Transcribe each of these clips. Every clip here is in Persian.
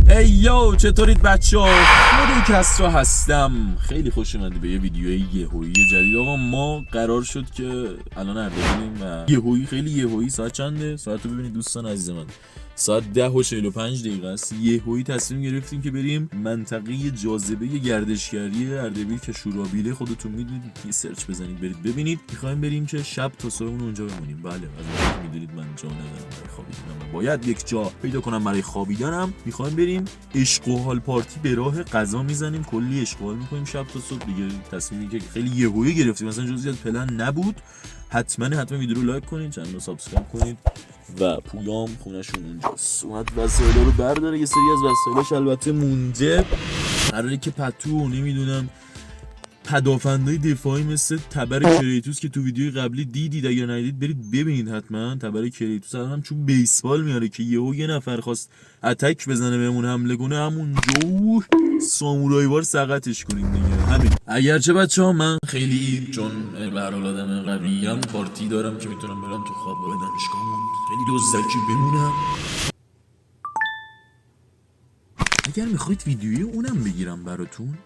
ای یو چطورید بچه ها؟ خود کسرا هستم. خیلی خوش اومدی به یه ویدیوی یهویی جدید. آقا ما قرار شد که الان اردبیلیم و یهویی، خیلی یهویی. ساعت چنده؟ ساعت رو ببینید دوستان عزیز من، ساعت 10:45 است. یهویی تصمیم گرفتیم که بریم منطقه جاذبه گردشگری اردبیل که شورابیله. خودتون میدونید، یه سرچ بزنید برید ببینید. میخوایم بریم که شب تا صبحمون اونجا بمونیم. بله، از اونجا میدونید من جا ندارم برای خوابیدن، باید یک جا پیدا کنم برای خوابیدنم. میخوایم بریم عشق و حال پارتی، به راه غذا میزنیم، کلی عشق و حال میکنیم شب تا صبح دیگه. تصمیمی که خیلی یهویی گرفتیم، مثلا جزئی از پلن نبود. حتما ویدیو رو لایک کنید، چنل رو سابسکرایب کنید و پویام خونه‌شون اونجاست. اومد وسایل رو برداره، یه سری از وسایلش البته مونده. قراره که پتو نمیدونم پدافندای دفاعی مثل تبر کریتوس که تو ویدیوی قبلی دیدید، اگر ندیدید برید ببینید حتما. تبر کریتوس هم چون بیسبال میاره که یه نفر خواست اتک بزنه بهمون حمله کنه، همونجا سامورایی وار سقطش کنیم دیگه. همین. اگرچه بچه‌ها من خیلی چون به هر حال آدم قویم پارتی دارم که میتونم برم تو خوابگاه دانشگاهمون خیلی دزدکی بمونم. اگر میخواید ویدیوی اونم بگیرم براتون،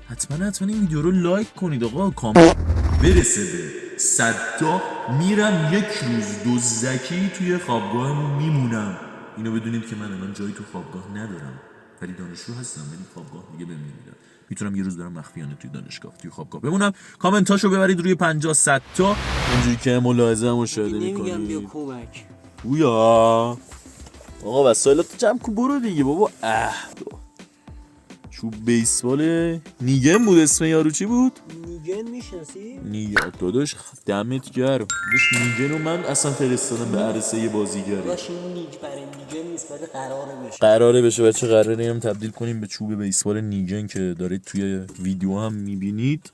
حتما این ویدیو رو لایک کنید. آقا کامنت برسه به 100 تا میرم یک روز دزدکی توی خوابگاهمون میمونم. اینو بدونید که من الان جایی تو خوابگاه ندارم، ولی دانشجو هستم، ولی خوابگاه دیگه بهم نمیدن. میتونم یه روز برم مخفیانه توی دانشگاه توی خوابگاه بمونم. کامنتاشو ببرید روی 50-100 تا اونجوری که ملاحظه مشاهده میکنید. نمیگم بیا کمک. اویا آقا وسایلاتو جمع کن برو دیگه بابا. چوب بیسبال نیگن بود اسم یارو، چی بود؟ نیگن میشناسی؟ نیگن داداش دمت گرم. نیگن رو من اصلا فرستادم به عرصه بازیگری. داداش این نیگ برای نیگن نیست، ولی قراره بشه بچه، قراره اینم تبدیل کنیم به چوب بیسبال نیگن که دارید توی ویدیو هم میبینید.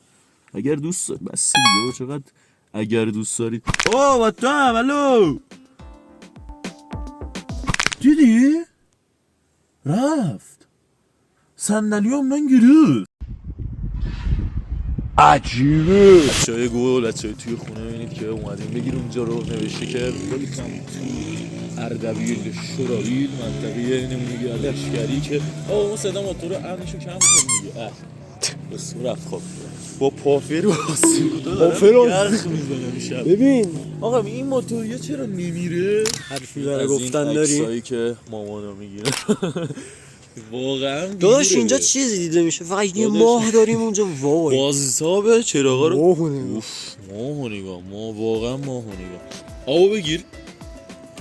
اگر دوست دارید بس دیگه، چقدر اگر دوست دارید. واتم الو دیدی؟ رفت صندلی هم من گرفت. عجیبه. بچه‌های گل، بچه‌های توی خونه ببینید که اومدیم بگیر اونجا رو نوشته که ویلکام تو اردبیل شورابیل، منطقه نمونه گردشگری که اون صدا موتور امنشو کم کن دیگه. بس رفت خواب با پافر و یخ میزنم شب. ببین آقا این موتوریه چرا نمیره؟ حرفی برای گفتن داری؟ عکسایی که مامانا میگیره واقعا داداش اینجا چیزی دیده میشه؟ فقط یه ماه داریم اونجا. وای بازتاب چراغا رو ماه نگاه. ما واقعا ماه نگاه. آبو بگیر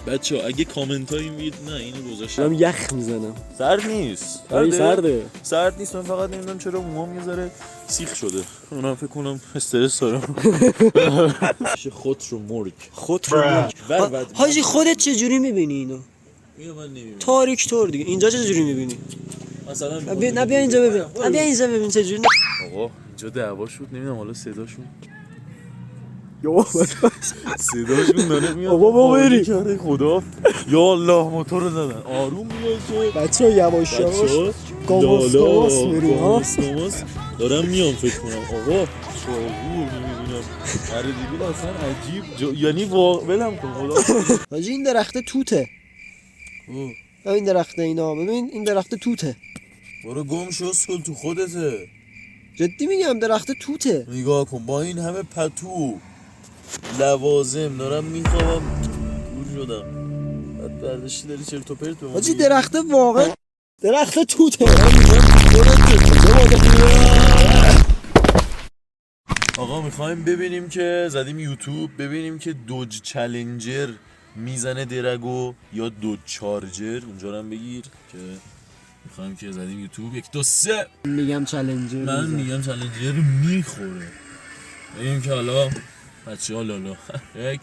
بچه ها. اگه کامنت هایی میگید نه اینو گذاشتم دارم یخ میزنم. سرد نیست. سرد نیست. من فقط نمیدونم چرا موام یه ذره سیخ شده. اونم فکر کنم استرس دارم. خود رو مرگ حاجی خودت چجوری میبینی اینو؟ اینو من نمیبینم. تاریک طور دیگه. اینجا چجوری میبینی؟ مثلا نه بیا اینجا ببین. بیا اینجا ببین چجوری. آقا اینجا دعوا شد، نمیدونم حالا صداشون صداشون داره میاد. آقا ما بریم. خدا یا الله موتور رو زدن. آروم بیاید بچه‌ها یواش گاموس میریم. دارم میام فکر کنم. آقا چاقو نمیدونم اردبیل اصلا عجیب یعنی ولم کن خدا. حاجی این درخت توته. این درخت اینا ببین، این درخت توته. برو گم شو اسکل، تو خودته. جدی میگم درخت توته. نگاه کن با این همه پتو لوازم دارم میخوام دور شدم. بعد برداشتی داری چرت و پرت به ما. حاجی درخت واقعا درخت توته. آقا میخوایم ببینیم که زدیم یوتیوب ببینیم که دوج چالنجر میزنه درگو یا دوج چارجر. اونجا رو هم بگیر که میخوایم که زدیم یوتیوب 1 2 3 میگم چالنجر. من میگم چالنجر میخوره. ببینیم که حالا بچه ها لالا 1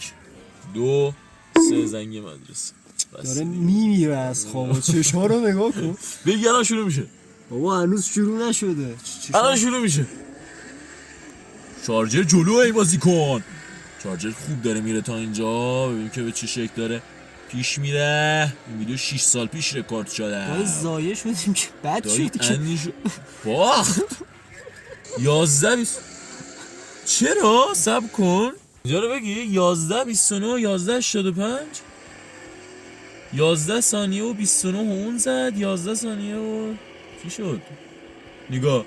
2 3 زنگ مدرسه داره میمیره از خواب. چشما رو نگاه کن. بگی الان شروع میشه. بابا هنوز شروع نشده. الان شروع میشه. چارجر جلو ای بازی کن. چارجر خوب داره میره تا اینجا. ببین که به چه شکل داره پیش میره. این ویدیو 6 سال پیش رکورد شده. دایی زایه شدیم که بد شد که باخت 11 20. چرا؟ سب کن اینجا رو بگی 11 29 11 85 11 ثانیه و 29 اون زد. 11 ثانیه و چی شد؟ نگاه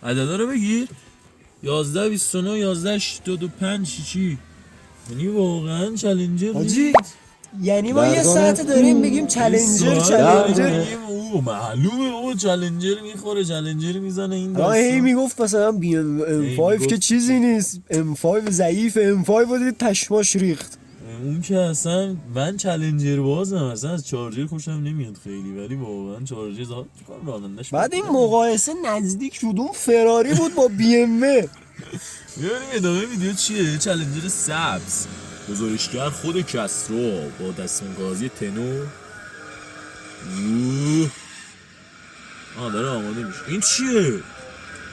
عددا رو بگیر. 11 29 11 85 چی؟ یعنی واقعا چالنجر حاجی یعنی ما یه ساعت داریم بگیم چالنجر او معلومه او چالنجر میخوره، چالنجر میزنه. این آه هی داستان میگفت مثلا M5 که چیزی نیست، M5 ضعیف، M5 رو دید پشماش ریخت. اون که اصلا من چالنجر بازم اصلا از چارجر خوشم نمیاد خیلی، ولی واقعا چارجر زاد چیکار رانندش. بعد این مقایسه نزدیک شد، اون فراری بود با BMW. میبینیم ادامه ویدیو چیه؟ چالنجر سبز، گزارشگر خود کسرو با دستمزد تنو. داره آماده میشه. این چیه؟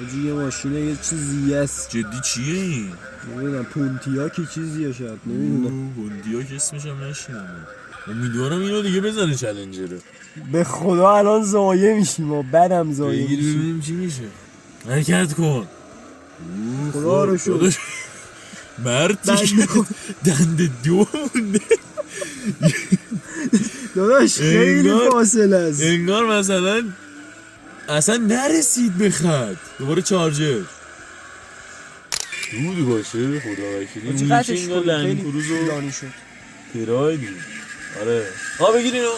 حاجی یه ماشینه یه چیزی است. جدی چیه این؟ نمیدونم پونتیاک چیزیه شاید، نمیدونم. پونتیاک اسمش هم نشیدم. امیدوارم اینو دیگه بزنه چالنجره. به خدا الان زایه میشیم و بعدم زایه بگیر میشیم. ببینیم چی میشه. حرکت کن. خدا رو شد. مرد دیگه دنده دو مونده. داداش خیلی فاصله است. انگار مثلا اصلا نرسید به خط. دوباره چارجر دود باشه خدا وکیلی. چقدرش میشه انگار لنگ کروزو طولانی شد. ترایدی. آره بگیر اینو.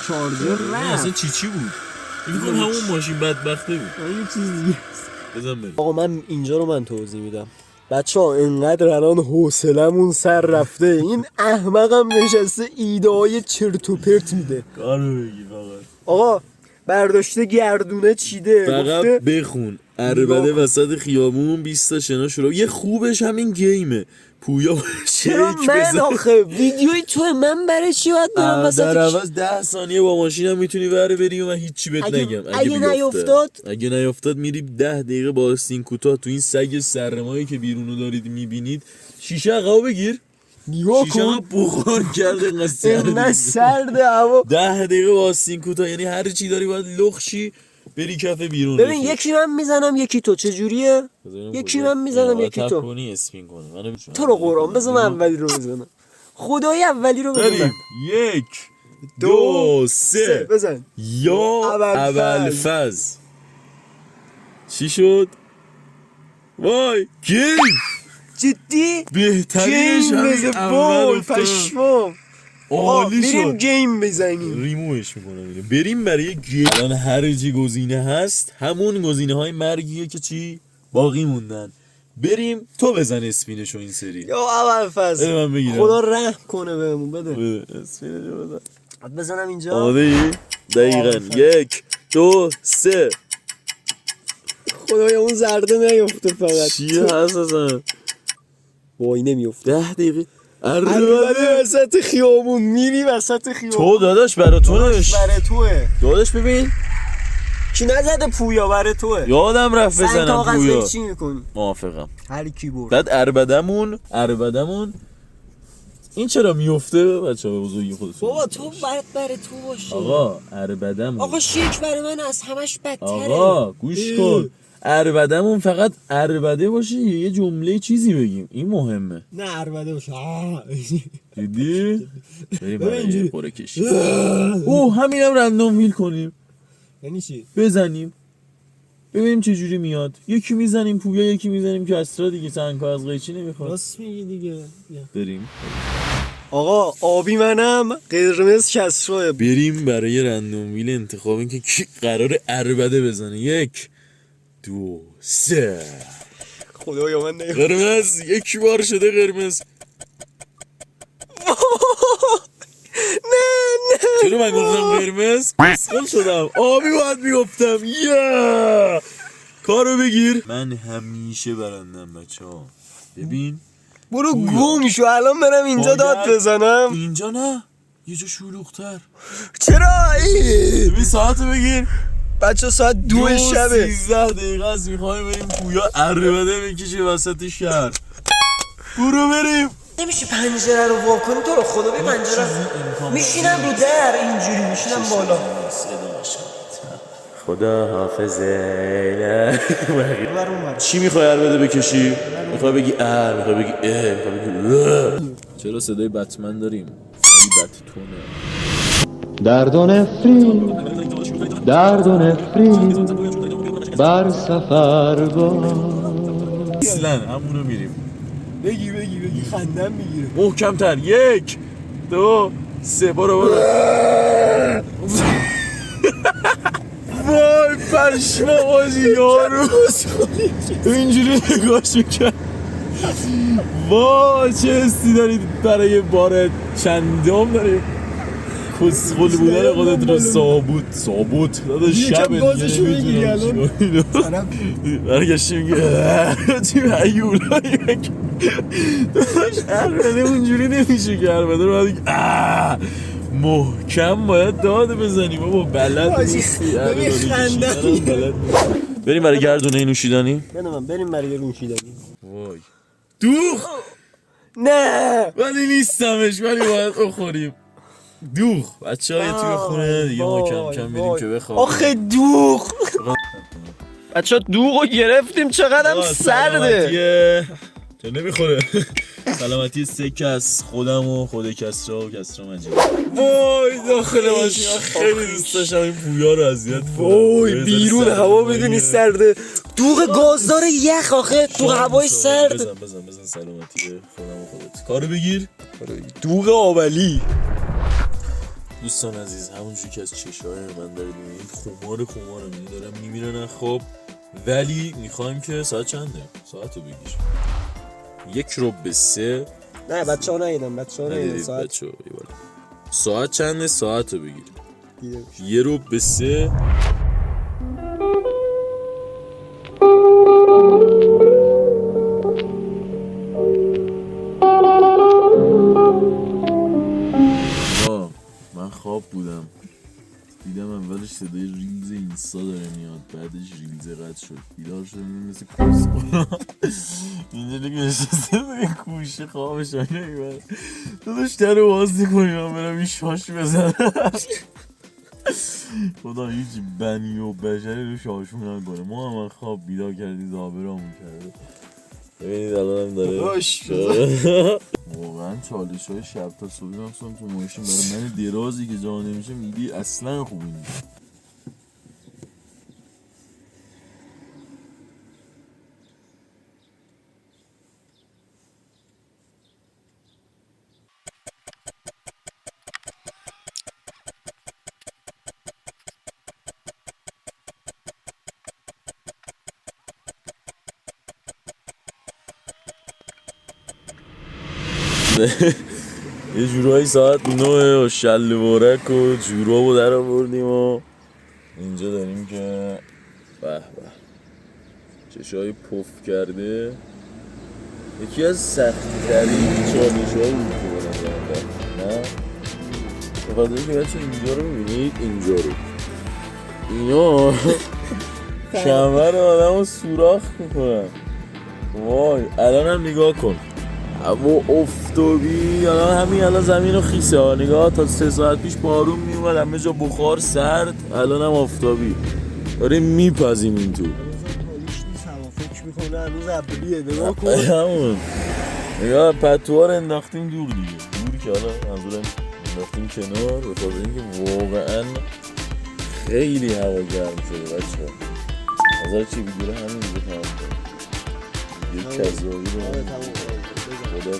چارجر نه اصلا چی بود؟ این کنم همون ماشین بدبخته بود. این چیزی بزن بریم. آقا من اینجا رو توضیح میدم. بچه ها اینقدر الان حوصلمون سر رفته، این احمقم نشسته ایده های چرت و پرت میده. کارو بگی فقط. آقا برداشته گردونه چیده فقط گفته بخون عربده وسط خیابون 20 تا شنا شروع. یه خوبش همین گیمه. پویا چرا من آخه ویدیوی تو من برای چی باید برم وسط در عوض 10 ثانیه با ماشینم میتونی بره بری و من هیچی بهت نگم. اگه نیافتاد میری 10 دقیقه با آستین کوتاه تو این سگ سرمایی که بیرونو دارید میبینید شیشه عقب بگیر. نگاه شیشه کن بخار کرده اینقدر سرده هوا. 10 دقیقه با آستین کوتاه، یعنی هر چی داری باید لخشی بری کف بیرون. ببین یکی من میزنم یکی تو، چجوریه؟ یکی من میزنم یکی تو. کنی اسپین کنه. تو رو قرآن بذار من اولی رو بزنم. خدای اولی رو بزنم. 1 2 3 بزن. یا ابوالفضل. چی شد؟ وای گیم جدی بهترینش همین اول پشمام. عالی شد. بریم گیم بزنیم. ریمووش میکنم. بریم برای گیم. الان هر چی گزینه هست همون گزینه های مرگیه که چی باقی موندن. بریم تو بزن اسپینشو این سری. یا ابوالفضل من بگیرم. خدا رحم کنه بهمون. بده اسپینشو بزن. بزنم اینجا. آره دقیقاً 1 2 3. خدایا اون زرده نیفته فقط. چیه هست اصلا؟ وای نمیفته. 10 دقیقه عربده وسط خیابون میری وسط خیابون. تو داداش برای تو نوشت. برای توه داداش ببین کی نزده پویا برای توه. یادم رفت بزنم پویا. چی میکنی؟ موافقم. هر کی برد. بعد عربدمون این چرا میفته بچه‌ها بزرگی خودتون؟ بابا تو برای تو باشه. آقا عربدمون. آقا شیک برای من از همش بدتره. آقا گوش کن. عربدمون فقط عربده باشه یه جمله چیزی بگیم. این مهمه. نه عربده باشه. دیدی؟ بریم برای قره کشی. همینم رندوم ویل کنیم. یعنی چی؟ بزنیم ببینیم چه جوری میاد. یکی میزنیم پویا، یکی میزنیم کسرا دیگه. سنگا از قیچی نمیخواد. راست میگی دیگه. بریم. آقا آبی منم، قرمز کسرا. بریم برای رندوم ویل انتخاب این که کی قراره عربده بزنه. 1 2 3. خدایا من نمی‌فهمم. قرمز. یک بار شده قرمز. نه چرا من گفتم قرمز؟ اسخال شدم. آبی باید میگفتم. کارو بگیر. من همیشه برندم بچه ها. ببین برو گم شو. الان برم اینجا داد بزنم. اینجا نه یه جا شلوغ‌تر. چرا ببین ساعتو بگیر. بچه ساعت 2 شبه. 13 دقیقه است میخوایم بریم پویا عربده بکشه وسط شهر. برو بریم. نمیشه پنجره رو وا کنی؟ تو رو خدا به پنجره میشینم رو در اینجوری میشینم بالا. خدا حافظه. چی میخوای عربده بکشی؟ میخوای بگی میخوای بگی میخوای بگی چرا صدای بتمن داریم؟ بدتونه. درد و نفرین بر سفر با اصلا همونو میریم. بگی خندم میگیره. محکم‌تر. 1 2 3 برو. وای پشما بازی یارو اینجوری نگاش میکرد. وای چه حسی دارید برای بار چندم داریم کسخل بودن خودت رو ثابت داداش شب گازشو بگیری الان برگشتی میگه چی هیولایی داداش ارمنه اونجوری نمیشه که ارمنه رو باید محکم باید داد بزنی بابا بلد نیستی بریم برای گردونه نوشیدنی. بریم برای نوشیدنی. وای دوخ نه ولی نیستمش ولی باید بخوریم. دوخ بچه های توی خونه دیگه ما کم کم بریم که بخوابیم. آخه دوخ بچه ها دوغ رو گرفتیم چقدر هم سرده چه نمیخوره. سلامتی 3 کس خودم و خود کسرا و کسرا مجید. وای داخل ماشین خیلی دوست داشتم این پویا رو اذیت کنم. وای بیرون هوا بدونی سرده. دوغ گاز داره یخ آخه تو هوای سرد. بزن سلامتی خودم و خودت. کارو بگیر. دوغ آولی. دوستان عزیز همونجوری که از چشای من دارید میبینید خمار میبینید دارم میمیرن خواب ولی میخوایم که ساعت چنده؟ ساعت رو بگیر 1:03. نه بچه ها نهیدم ساعت چنده؟ ساعت رو بگیر 1:03. من خواب بودم دیدم اولش صدای ریلز اینستا داره میاد بعدش ریلز قطع شد بیدار شدم مثل کسخورا اینجا که نشسته به کوشه خوابش نمیبرد داداش در باز نکنی من برم این شاش بزنم. خدا هیچ بنی و بشری رو شاشون نکنه. ما هم خواب بیدار کردی زابرامون کرده. ببینید الان هم داره واقعا چالش های شب تا صبحی مخصوصا تو ماشین برای من درازی که جا نمیشه میدی اصلا خوبی نیست. یه جورایی ساعت 9 و شلوارک و جورابو در آوردیم و اینجا داریم که به چشای پف کرده. یکی از سختی ترین چالش‌هایی بود که بودم نه بخاطر که بچه اینجا رو میبینید اینجا رو اینا کمر آدم رو سوراخ میکنن. وای الان هم نگاه کن هوا افتابی الان زمین رو خیسه ها نگاه تا 3 ساعت پیش بارون میومد همه جا بخار سرد الان هم آفتابی داریم میپزیم این تو فکر میکنه هنوز اولیه نگاه کن همون نگاه پتوها رو انداختیم دور دیگه دور که حالا منظورم انداختیم کنار به خاطر اینکه واقعا خیلی هوا گرم شده بچه ها نظر چی ویدیو رو همین دیگه تمام کنیم یه کذایی رو خدا